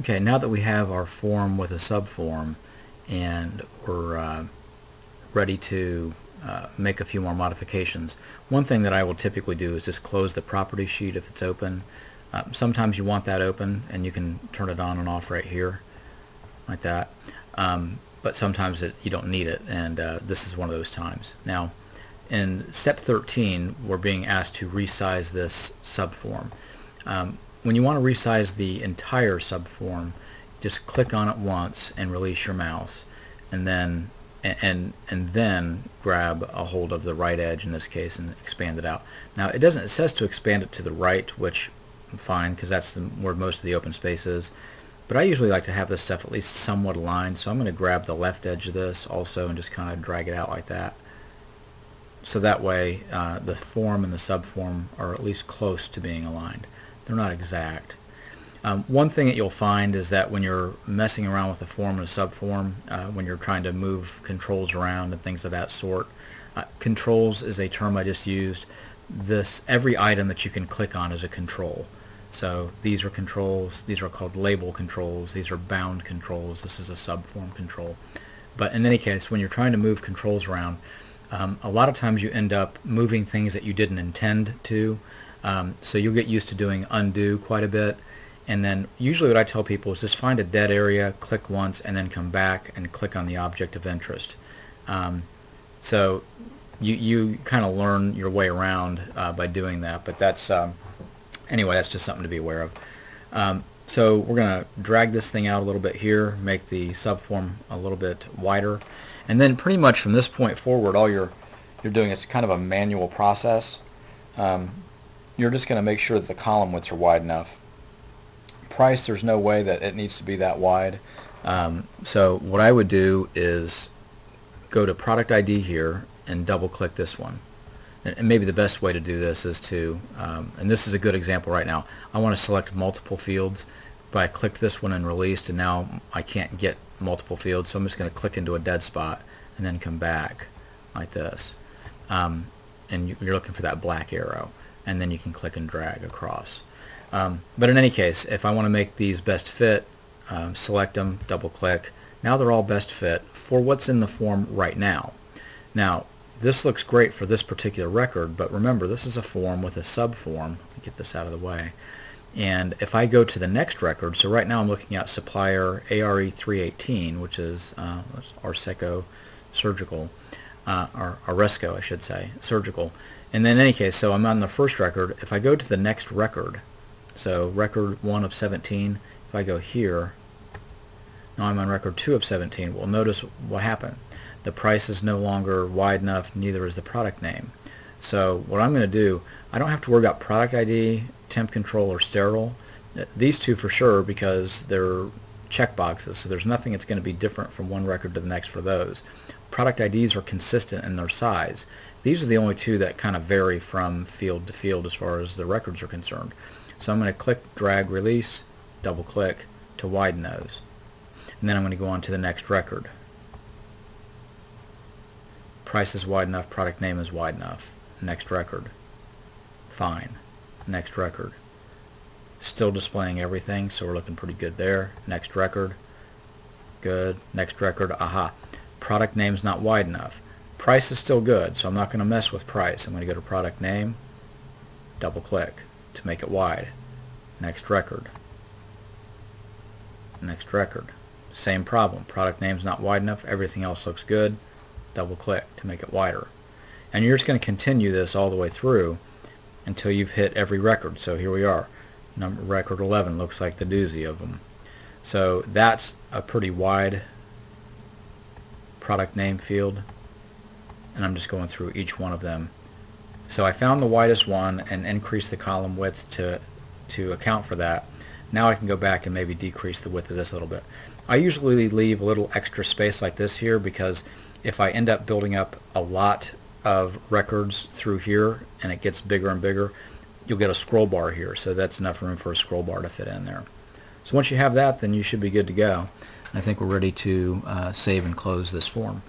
Okay, now that we have our form with a subform and we're ready to make a few more modifications, one thing that I will typically do is just close the property sheet if it's open. Sometimes you want that open and you can turn it on and off right here like that, but sometimes you don't need it, and this is one of those times. Now in step 13 we're being asked to resize this subform. When you want to resize the entire subform, just click on it once and release your mouse, and then grab a hold of the right edge in this case and expand it out. Now it says to expand it to the right, which I'm fine because that's where most of the open space is. But I usually like to have this stuff at least somewhat aligned, so I'm going to grab the left edge of this also and just kind of drag it out like that. So that way the form and the subform are at least close to being aligned. They're not exact. One thing that you'll find is that when you're messing around with a form and a subform, when you're trying to move controls around and things of that sort, controls is a term I just used. Every item that you can click on is a control. So these are controls, these are called label controls, these are bound controls, this is a subform control. But in any case, when you're trying to move controls around, a lot of times you end up moving things that you didn't intend to. So you'll get used to doing undo quite a bit, and then usually what I tell people is just find a dead area, click once, and then come back and click on the object of interest. So you kind of learn your way around by doing that, but that's anyway, that's just something to be aware of. So we're going to drag this thing out a little bit here, make the subform a little bit wider, and then pretty much from this point forward all you're doing is kind of a manual process. You're just going to make sure that the column widths are wide enough. Price, there's no way that it needs to be that wide. So what I would do is go to product ID here and double click this one. And maybe the best way to do this is to, and this is a good example right now, I want to select multiple fields, but I clicked this one and released, and now I can't get multiple fields, so I'm just going to click into a dead spot and then come back like this. And you're looking for that black arrow, and then you can click and drag across. But in any case, if I want to make these best fit, select them, double click. Now they're all best fit for what's in the form right now. Now this looks great for this particular record, but remember this is a form with a subform. Let me get this out of the way. And if I go to the next record, so right now I'm looking at supplier ARE318, which is Arseco Surgical, or Aresco I should say, Surgical. And then in any case, so I'm on the first record. If I go to the next record, so record 1 of 17, if I go here, now I'm on record 2 of 17. Well, notice what happened. The price is no longer wide enough, neither is the product name. So what I'm going to do, I don't have to worry about product ID, temp control, or sterile. These two for sure because they're checkboxes, so there's nothing that's going to be different from one record to the next for those. Product IDs are consistent in their size. These are the only two that kind of vary from field to field as far as the records are concerned. So I'm going to click, drag, release, double click to widen those. And then I'm going to go on to the next record. Price is wide enough, product name is wide enough. Next record. Fine. Next record. Still displaying everything, so we're looking pretty good there. Next record. Good. Next record. Aha. Product name's not wide enough. Price is still good, so I'm not going to mess with price. I'm going to go to product name, double click to make it wide. Next record. Next record. Same problem. Product name's not wide enough. Everything else looks good. Double click to make it wider. And you're just going to continue this all the way through until you've hit every record. So here we are. Record 11 looks like the doozy of them. So that's a pretty wide product name field, and I'm just going through each one of them. So I found the widest one and increased the column width to account for that. Now I can go back and maybe decrease the width of this a little bit. I usually leave a little extra space like this here because if I end up building up a lot of records through here and it gets bigger and bigger, you'll get a scroll bar here, so that's enough room for a scroll bar to fit in there. So once you have that, then you should be good to go. I think we're ready to save and close this form.